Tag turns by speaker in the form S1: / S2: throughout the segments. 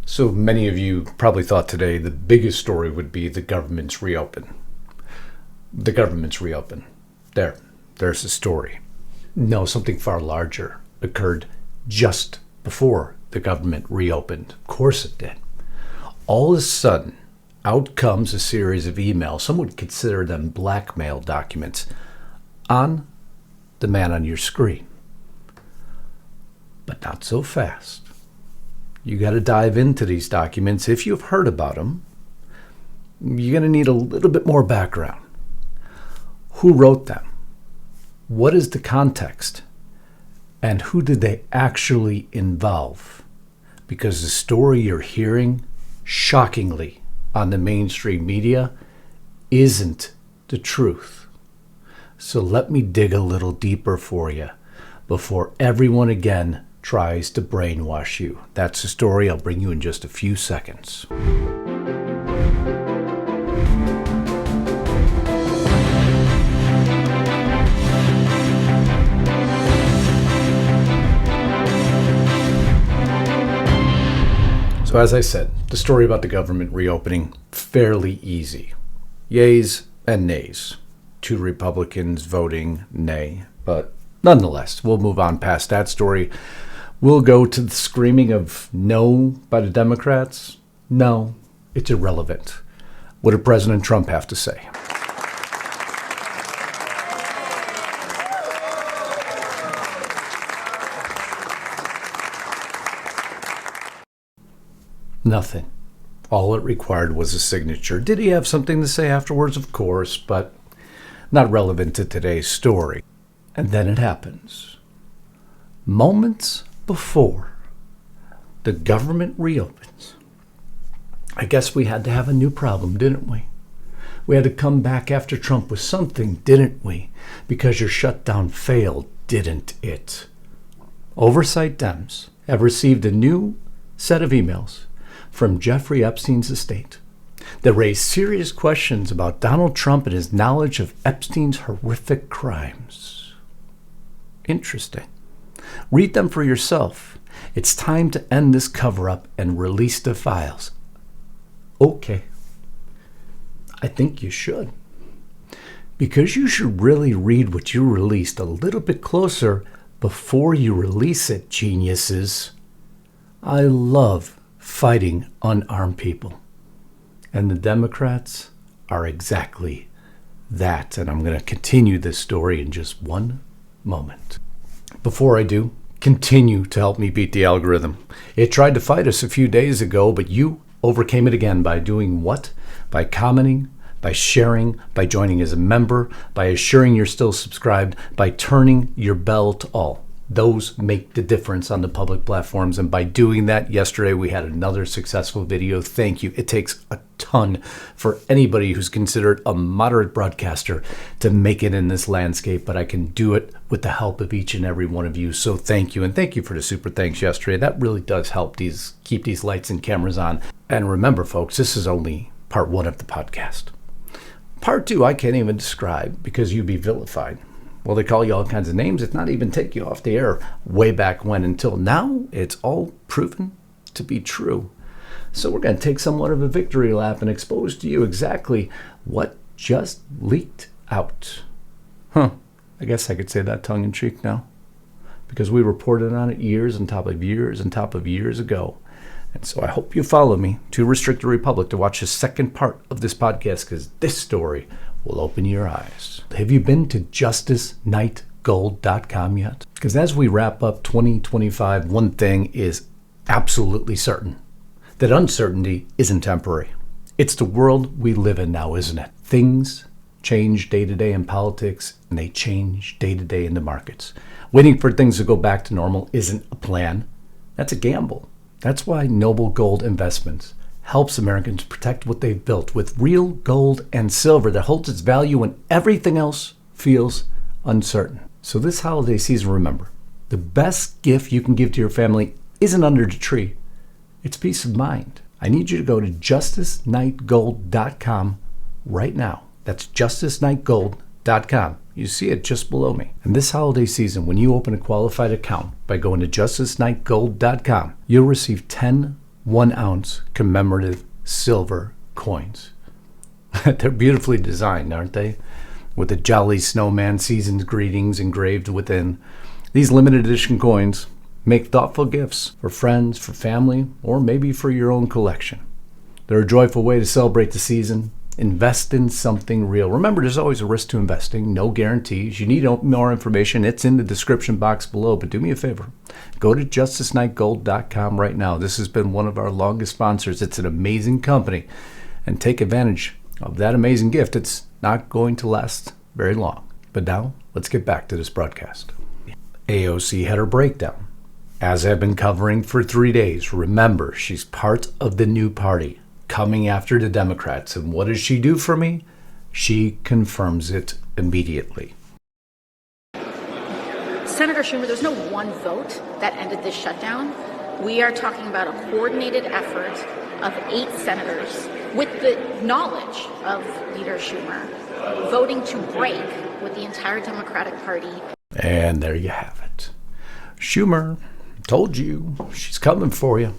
S1: So many of you probably thought today the biggest story would be the government's reopen. The government's reopen. There's the story. No, something far larger occurred just before the government reopened. Of course it did. All of a sudden, out comes a series of emails. Some would consider them blackmail documents on the man on your screen. But not so fast. You got to dive into these documents. If you've heard about them, you're going to need a little bit more background. Who wrote them? What is the context? And who did they actually involve? Because the story you're hearing, shockingly, on the mainstream media isn't the truth. So let me dig a little deeper for you before everyone again tries to brainwash you. That's the story I'll bring you in just a few seconds. So as I said, the story about the government reopening, fairly easy. Yays and nays. 2 Republicans voting nay. But nonetheless, we'll move on past that story. We'll go to the screaming of no by the Democrats. No, it's irrelevant. What did President Trump have to say? Nothing. All it required was a signature. Did he have something to say afterwards? Of course, but not relevant to today's story. And then it happens. Moments before the government reopens, I guess we had to have a new problem, didn't we? We had to come back after Trump with something, didn't we? Because your shutdown failed, didn't it? Oversight Dems have received a new set of emails from Jeffrey Epstein's estate that raise serious questions about Donald Trump and his knowledge of Epstein's horrific crimes. Interesting. Read them for yourself. It's time to end this cover-up and release the files. Okay. I think you should. Because you should really read what you released a little bit closer before you release it, geniuses. I love fighting unarmed people. And the Democrats are exactly that. And I'm going to continue this story in just one moment. Before I do, continue to help me beat the algorithm. It tried to fight us a few days ago, but you overcame it again by doing what? By commenting, by sharing, by joining as a member, by assuring you're still subscribed, by turning your bell to all. Those make the difference on the public platforms. And by doing that, yesterday we had another successful video. Thank you. It takes a ton for anybody who's considered a moderate broadcaster to make it in this landscape, but I can do it with the help of each and every one of you. So thank you. And thank you for the super thanks yesterday. That really does help keep these lights and cameras on. And remember, folks, this is only part 1 of the podcast. Part 2, I can't even describe because you'd be vilified. Well, they call you all kinds of names. It's not even take you off the air way back when. Until now, it's all proven to be true. So we're going to take somewhat of a victory lap and expose to you exactly what just leaked out. I guess I could say that tongue-in-cheek now. Because we reported on it years on top of years on top of years ago. And so I hope you follow me to Restrict the Republic to watch the second part of this podcast, because this story will open your eyes. Have you been to justicenighgold.com yet? Because as we wrap up 2025, one thing is absolutely certain. That uncertainty isn't temporary. It's the world we live in now, isn't it? Things change day to day in politics, and they change day to day in the markets. Waiting for things to go back to normal isn't a plan. That's a gamble. That's why Noble Gold Investments helps Americans protect what they've built with real gold and silver that holds its value when everything else feels uncertain. So this holiday season, remember, the best gift you can give to your family isn't under the tree. It's peace of mind. I need you to go to justicenighgold.com right now. That's justicenighgold.com. You see it just below me. And this holiday season, when you open a qualified account by going to justicenighgold.com, you'll receive $10 1-ounce commemorative silver coins. They're beautifully designed, aren't they? With the Jolly Snowman season's greetings engraved within. These limited edition coins make thoughtful gifts for friends, for family, or maybe for your own collection. They're a joyful way to celebrate the season. Invest in something real. Remember, there's always a risk to investing, no guarantees. You need more information, it's in the description box below. But do me a favor, go to justiceknightgold.com right now. This has been one of our longest sponsors. It's an amazing company. And take advantage of that amazing gift. It's not going to last very long. But now, let's get back to this broadcast. AOC had her breakdown. As I've been covering for 3 days, remember, she's part of the new party, coming after the Democrats. And what does she do for me? She confirms it immediately.
S2: Senator Schumer, there's no one vote that ended this shutdown. We are talking about a coordinated effort of 8 senators with the knowledge of Leader Schumer voting to break with the entire Democratic Party. And
S1: there you have it. Schumer told you she's coming for you.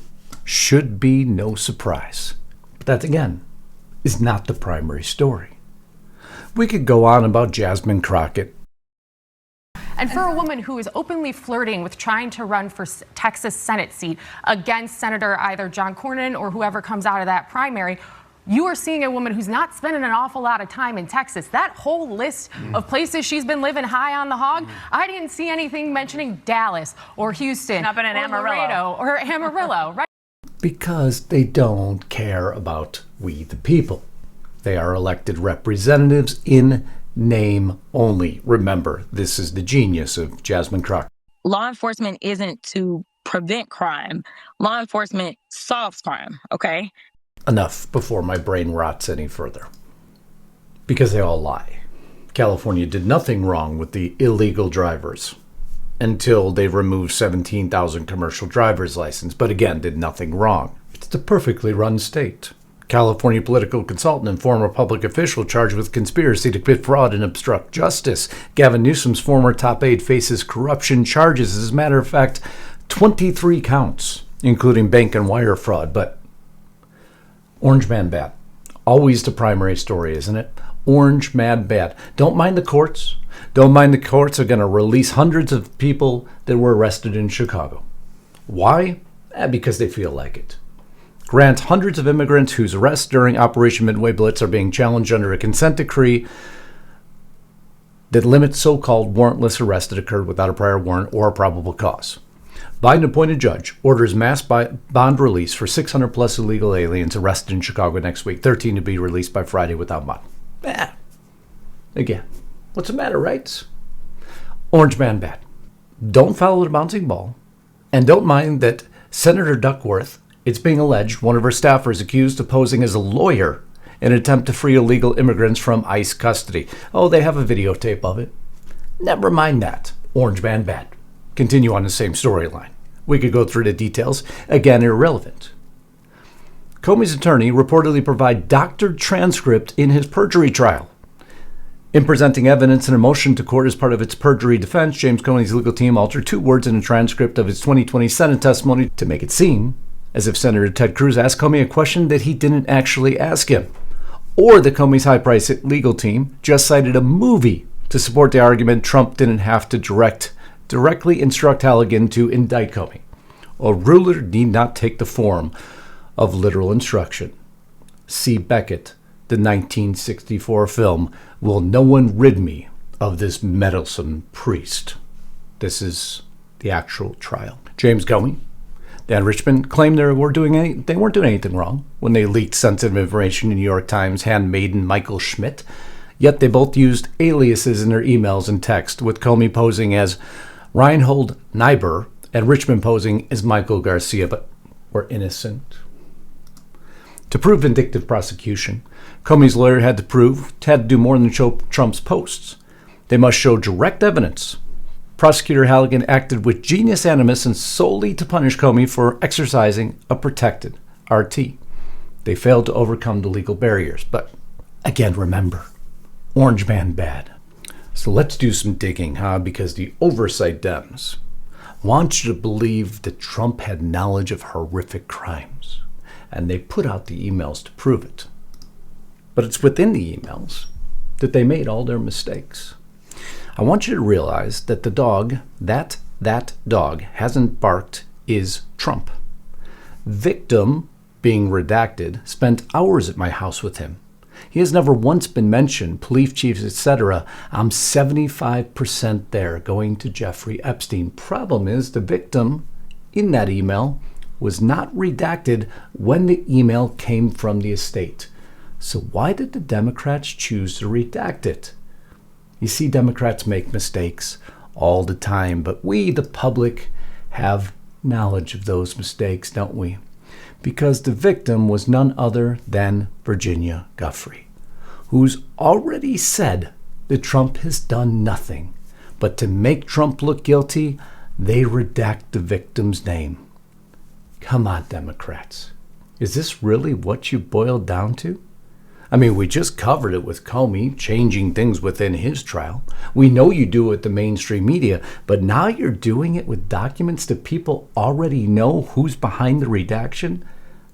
S1: Should be no surprise. But that, again, is not the primary story. We could go on about Jasmine Crockett.
S3: And for a woman who is openly flirting with trying to run for Texas Senate seat against Senator either John Cornyn or whoever comes out of that primary, you are seeing a woman who's not spending an awful lot of time in Texas. That whole list of places she's been living high on the hog, I didn't see anything mentioning Dallas or Houston
S4: or
S3: Amarillo or Amarillo, right?
S1: Because they don't care about we the people. They are elected representatives in name only. Remember, this is the genius of Jasmine Crockett.
S4: Law enforcement isn't to prevent crime. Law enforcement solves crime, okay?
S1: Enough before my brain rots any further. Because they all lie. California did nothing wrong with the illegal drivers until they removed 17,000 commercial driver's licenses, but again, did nothing wrong. It's a perfectly run state. California political consultant and former public official charged with conspiracy to commit fraud and obstruct justice. Gavin Newsom's former top aide faces corruption charges. As a matter of fact, 23 counts, including bank and wire fraud. But Orange Man bad. Always the primary story, isn't it? Orange Mad bad. Don't mind the courts. Don't mind the courts are going to release hundreds of people that were arrested in Chicago. Why? Because they feel like it. Grant hundreds of immigrants whose arrests during Operation Midway Blitz are being challenged under a consent decree that limits so-called warrantless arrests that occurred without a prior warrant or a probable cause. Biden-appointed judge orders mass bond release for 600-plus illegal aliens arrested in Chicago next week, 13 to be released by Friday without bond. Again, what's the matter, right? Orange Man bad. Don't follow the bouncing ball. And don't mind that Senator Duckworth, it's being alleged, one of her staffers accused of posing as a lawyer in an attempt to free illegal immigrants from ICE custody. Oh, they have a videotape of it. Never mind that. Orange Man bad. Continue on the same storyline. We could go through the details. Again, irrelevant. Comey's attorney reportedly provided doctored transcript in his perjury trial. In presenting evidence in a motion to court as part of its perjury defense, James Comey's legal team altered 2 words in a transcript of his 2020 Senate testimony to make it seem as if Senator Ted Cruz asked Comey a question that he didn't actually ask him, or that Comey's high-priced legal team just cited a movie to support the argument Trump didn't have to directly instruct Halligan to indict Comey. A ruler need not take the form of literal instruction. See Beckett, the 1964 film, Will No One Rid Me of This Meddlesome Priest. This is the actual trial. James Comey and Richmond claimed they weren't doing anything wrong when they leaked sensitive information to New York Times handmaiden Michael Schmidt. Yet they both used aliases in their emails and text, with Comey posing as Reinhold Niebuhr and Richmond posing as Michael Garcia, but were innocent. To prove vindictive prosecution, Comey's lawyer had to do more than show Trump's posts. They must show direct evidence. Prosecutor Halligan acted with genius animus and solely to punish Comey for exercising a protected RT. They failed to overcome the legal barriers. But again, remember, Orange Man bad. So let's do some digging, because the oversight Dems want you to believe that Trump had knowledge of horrific crimes, and they put out the emails to prove it. But it's within the emails that they made all their mistakes. I want you to realize that the dog that dog hasn't barked is Trump. Victim, being redacted, spent hours at my house with him. He has never once been mentioned, police chiefs, etc. I'm 75% there going to Jeffrey Epstein. Problem is, the victim in that email was not redacted when the email came from the estate. So why did the Democrats choose to redact it? You see, Democrats make mistakes all the time, but we, the public, have knowledge of those mistakes, don't we? Because the victim was none other than Virginia Giuffre, who's already said that Trump has done nothing. But to make Trump look guilty, they redact the victim's name. Come on, Democrats. Is this really what you boiled down to? I mean, we just covered it with Comey, changing things within his trial. We know you do it with the mainstream media, but now you're doing it with documents that people already know who's behind the redaction?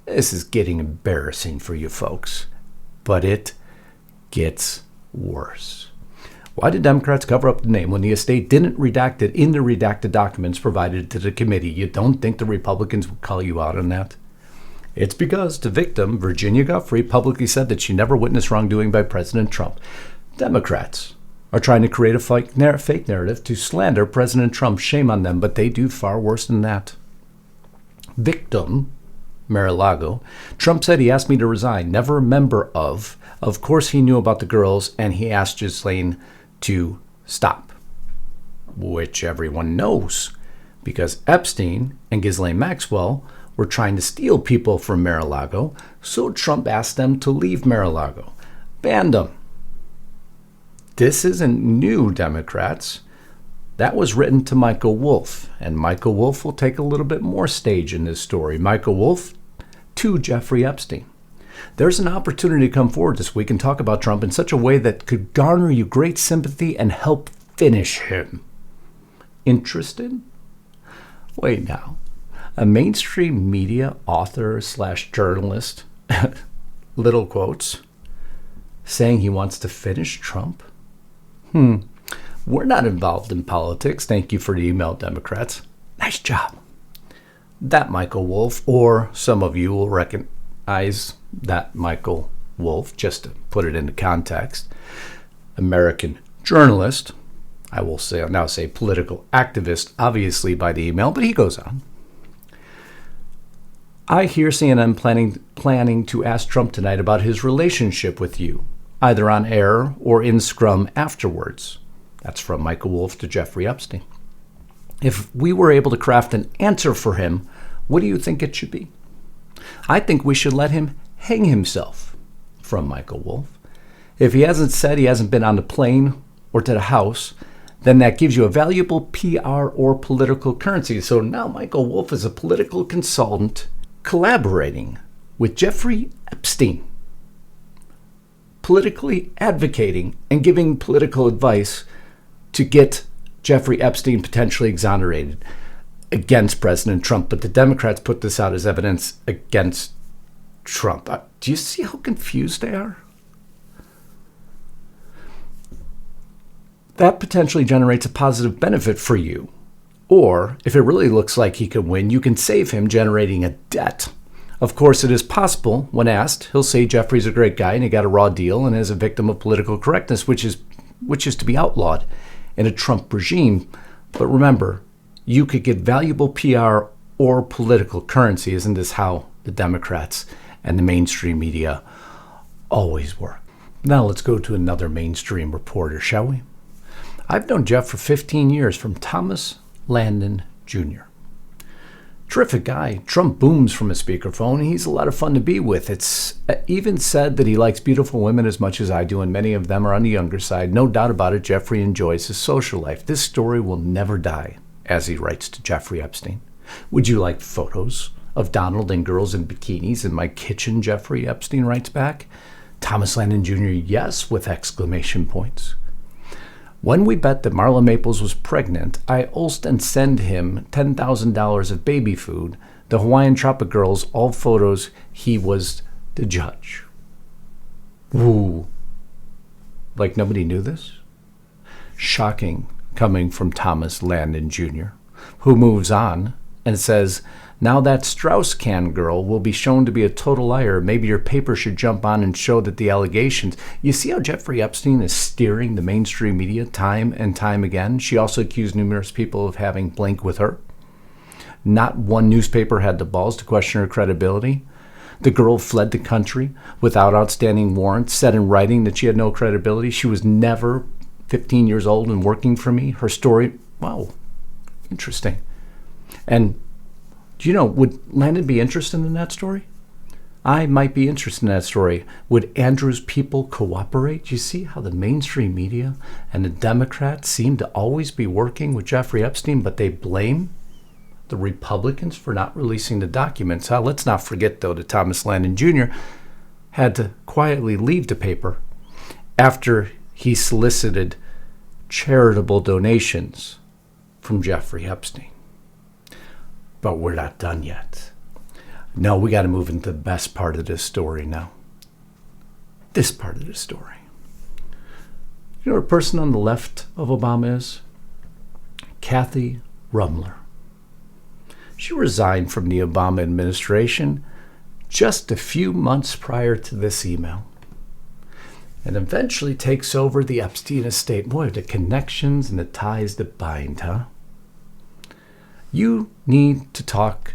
S1: This is getting embarrassing for you folks. But it gets worse. Why did Democrats cover up the name when the estate didn't redact it in the redacted documents provided to the committee? You don't think the Republicans would call you out on that? It's because the victim, Virginia Giuffre, publicly said that she never witnessed wrongdoing by President Trump. Democrats are trying to create a fake narrative to slander President Trump. Shame on them, but they do far worse than that. Victim, Mar-a-Lago, Trump said he asked me to resign. Never a member of. Of course he knew about the girls, and he asked Ghislaine to stop, which everyone knows, because Epstein and Ghislaine Maxwell were trying to steal people from Mar-a-Lago, so Trump asked them to leave Mar-a-Lago, banned them. This isn't new, Democrats. That was written to Michael Wolff, and Michael Wolff will take a little bit more stage in this story. Michael Wolff to Jeffrey Epstein. There's an opportunity to come forward this week and talk about Trump in such a way that could garner you great sympathy and help finish him. Interested? Wait now. A mainstream media author / journalist, little quotes, saying he wants to finish Trump? We're not involved in politics. Thank you for the email, Democrats. Nice job. That Michael Wolff, or some of you will recognize that Michael Wolff, just to put it into context, American journalist, I will now say political activist, obviously by the email, but he goes on. I hear CNN planning to ask Trump tonight about his relationship with you, either on air or in scrum afterwards. That's from Michael Wolff to Jeffrey Epstein. If we were able to craft an answer for him, what do you think it should be? I think we should let him hang himself, from Michael Wolff. If he hasn't said he hasn't been on the plane or to the house, then that gives you a valuable PR or political currency. So now Michael Wolff is a political consultant collaborating with Jeffrey Epstein, politically advocating and giving political advice to get Jeffrey Epstein potentially exonerated against President Trump. But the Democrats put this out as evidence against Trump. Do you see how confused they are? That potentially generates a positive benefit for you. Or, if it really looks like he could win, you can save him generating a debt. Of course, it is possible, when asked, he'll say Jeffrey's a great guy and he got a raw deal and is a victim of political correctness, which is to be outlawed in a Trump regime. But remember, you could get valuable PR or political currency. Isn't this how the Democrats and the mainstream media always work? Now let's go to another mainstream reporter, shall we? I've known Jeff for 15 years, from Thomas Landon Jr. Terrific guy. Trump booms from a speakerphone. He's a lot of fun to be with. It's even said that he likes beautiful women as much as I do, and many of them are on the younger side. No doubt about it, Jeffrey enjoys his social life. This story will never die, as he writes to Jeffrey Epstein. Would you like photos of Donald and girls in bikinis in my kitchen, Jeffrey Epstein writes back. Thomas Landon Jr., yes, with exclamation points. When we bet that Marla Maples was pregnant, I ulst and send him $10,000 of baby food, the Hawaiian Tropic Girls, all photos he was the judge. Woo. Like nobody knew this? Shocking coming from Thomas Landon Jr., who moves on and says, now that Strauss-Kahn girl will be shown to be a total liar. Maybe your paper should jump on and show that the allegations... You see how Jeffrey Epstein is steering the mainstream media time and time again? She also accused numerous people of having blank with her. Not one newspaper had the balls to question her credibility. The girl fled the country without outstanding warrants, said in writing that she had no credibility. She was never 15 years old and working for me. Her story, wow, interesting. And do you know, would Landon be interested in that story? I might be interested in that story. Would Andrew's people cooperate? You see how the mainstream media and the Democrats seem to always be working with Jeffrey Epstein, but they blame the Republicans for not releasing the documents. Let's not forget, though, that Thomas Landon Jr. had to quietly leave the paper after he solicited charitable donations from Jeffrey Epstein. But we're not done yet. No, we got to move into the best part of this story now. This part of the story. You know what a person on the left of Obama is? Kathy Rumler. She resigned from the Obama administration just a few months prior to this email, and eventually takes over the Epstein estate. Boy, the connections and the ties that bind, huh? You need to talk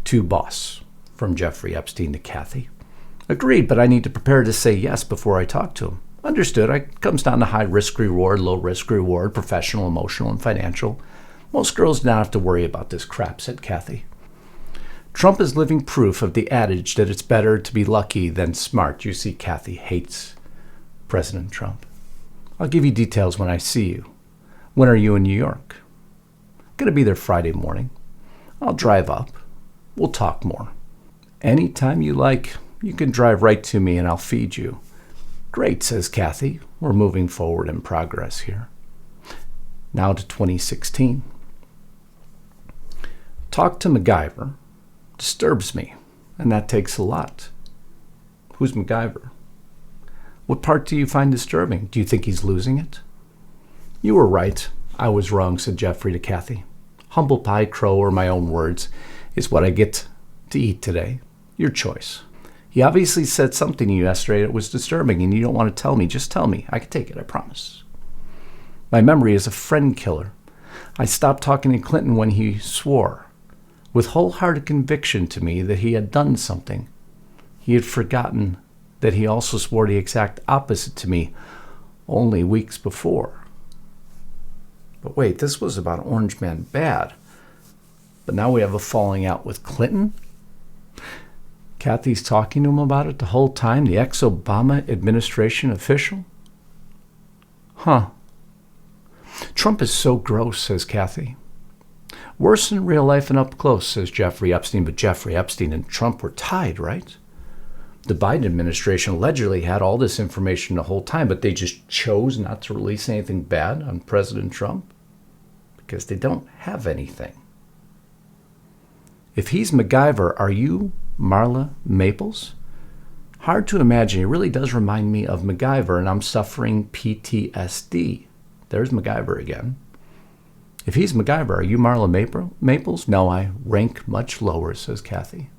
S1: to boss, from Jeffrey Epstein to Kathy. Agreed, but I need to prepare to say yes before I talk to him. Understood. It comes down to high risk reward, low risk reward, professional, emotional, and financial. Most girls do not have to worry about this crap, said Kathy. Trump is living proof of the adage that it's better to be lucky than smart. You see, Kathy hates President Trump. I'll give you details when I see you. When are you in New York? Going to be there Friday morning. I'll drive up. We'll talk more. Anytime you like, you can drive right to me and I'll feed you. Great, says Kathy. We're moving forward in progress here. Now to 2016. Talk to MacGyver disturbs me, and that takes a lot. Who's MacGyver? What part do you find disturbing? Do you think he's losing it? You were right. I was wrong, said Jeffrey to Kathy. Humble pie, crow, or my own words, is what I get to eat today. Your choice. He obviously said something to you yesterday that was disturbing, and you don't want to tell me. Just tell me. I can take it, I promise. My memory is a friend killer. I stopped talking to Clinton when he swore, with wholehearted conviction to me that he had done something. He had forgotten that he also swore the exact opposite to me only weeks before. But wait, this was about Orange Man Bad. But now we have a falling out with Clinton? Kathy's talking to him about it the whole time, the ex-Obama administration official? Huh. Trump is so gross, says Kathy. Worse in real life and up close, says Jeffrey Epstein, but Jeffrey Epstein and Trump were tied, right? The Biden administration allegedly had all this information the whole time, but they just chose not to release anything bad on President Trump because they don't have anything. If he's MacGyver, are you Marla Maples? Hard to imagine. He really does remind me of MacGyver, and I'm suffering PTSD. There's MacGyver again. If he's MacGyver, are you Marla Maples? No, I rank much lower, says Kathy.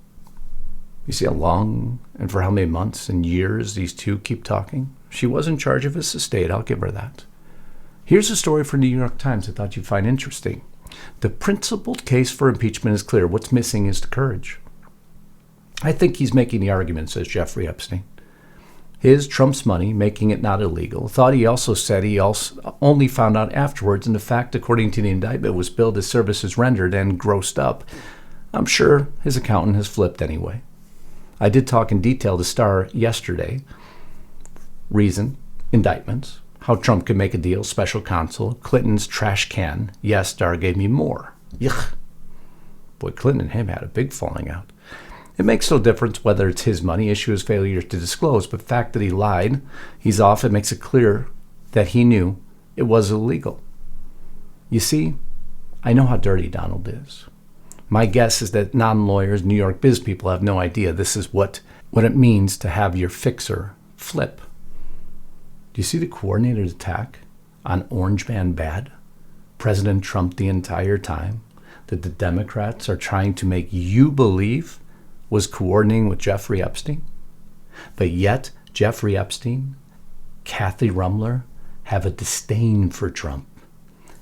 S1: You see how long and for how many months and years these two keep talking? She was in charge of his estate, I'll give her that. Here's a story from the New York Times I thought you'd find interesting. The principled case for impeachment is clear. What's missing is the courage. I think he's making the argument, says Jeffrey Epstein. His, Trump's money, making it not illegal. Thought he also said he also only found out afterwards, and the fact, according to the indictment, was billed as services rendered and grossed up. I'm sure his accountant has flipped anyway. I did talk in detail to Starr yesterday. Reason, indictments, how Trump could make a deal, special counsel, Clinton's trash can. Yes, Starr gave me more. Yuck. Boy, Clinton and him had a big falling out. It makes no difference whether it's his money, issue his failure to disclose, but the fact that he lied, he's off. It makes it clear that he knew It was illegal. You see, I know how dirty Donald is. My guess is that non-lawyers, New York biz people have no idea this is what it means to have your fixer flip. Do you see the coordinated attack on Orange Man Bad? President Trump the entire time that the Democrats are trying to make you believe was coordinating with Jeffrey Epstein? But yet, Jeffrey Epstein, Kathy Rumler have a disdain for Trump.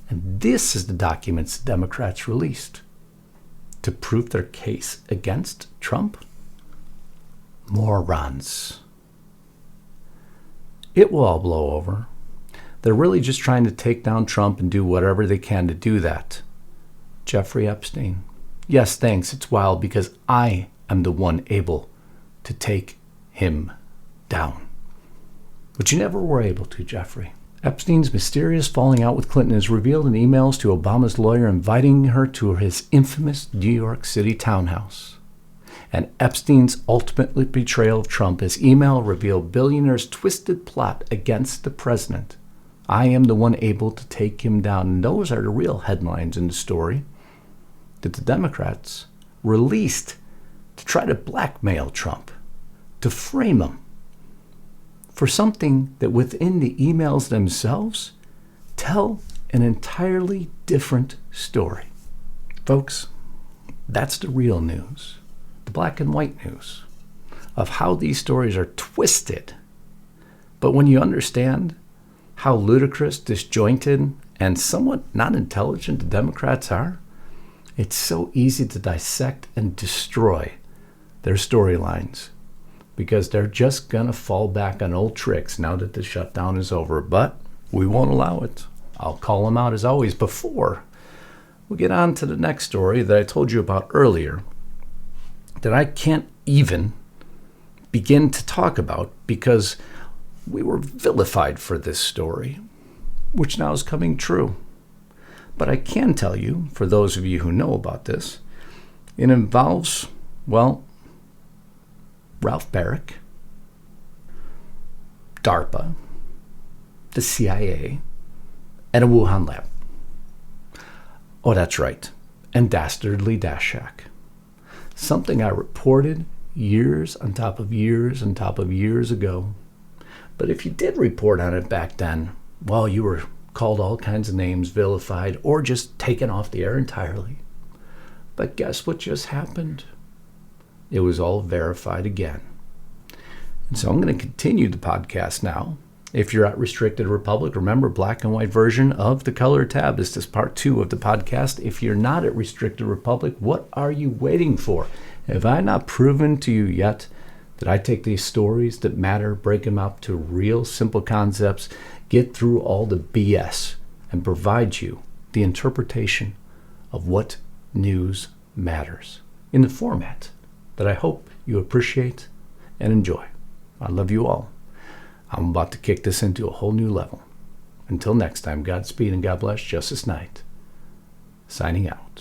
S1: And this is the documents the Democrats released to prove their case against Trump. Morons. It will all blow over. They're really just trying to take down Trump and do whatever they can to do that. Jeffrey Epstein. Yes, thanks. It's wild because I am the one able to take him down. But you never were able to, Jeffrey. Epstein's mysterious falling out with Clinton is revealed in emails to Obama's lawyer inviting her to his infamous New York City townhouse. And Epstein's ultimate betrayal of Trump, his email revealed billionaire's twisted plot against the president. I am the one able to take him down. And those are the real headlines in the story that the Democrats released to try to blackmail Trump, to frame him for something that within the emails themselves tell an entirely different story. Folks, that's the real news, the black and white news of how these stories are twisted. But when you understand how ludicrous, disjointed, and somewhat not intelligent the Democrats are, it's so easy to dissect and destroy their storylines because they're just going to fall back on old tricks now that the shutdown is over. But we won't allow it. I'll call them out as always. Before we get on to the next story that I told you about earlier, that I can't even begin to talk about because we were vilified for this story, which now is coming true. But I can tell you, for those of you who know about this, it involves, well, Ralph Barrick, DARPA, the CIA, and a Wuhan lab. Oh, that's right, and Dastardly Dashak. Something I reported years on top of years on top of years ago. But if you did report on it back then, well, you were called all kinds of names, vilified, or just taken off the air entirely. But guess what just happened? It was all verified again. And so I'm going to continue the podcast now. If you're at Restricted Republic, remember, black and white version of the color tab. This is part 2 of the podcast. If you're not at Restricted Republic, what are you waiting for? Have I not proven to you yet that I take these stories that matter, break them up to real simple concepts, get through all the BS, and provide you the interpretation of what news matters in the format that I hope you appreciate and enjoy. I love you all. I'm about to kick this into a whole new level. Until next time, Godspeed and God bless. Justice Knight, signing out.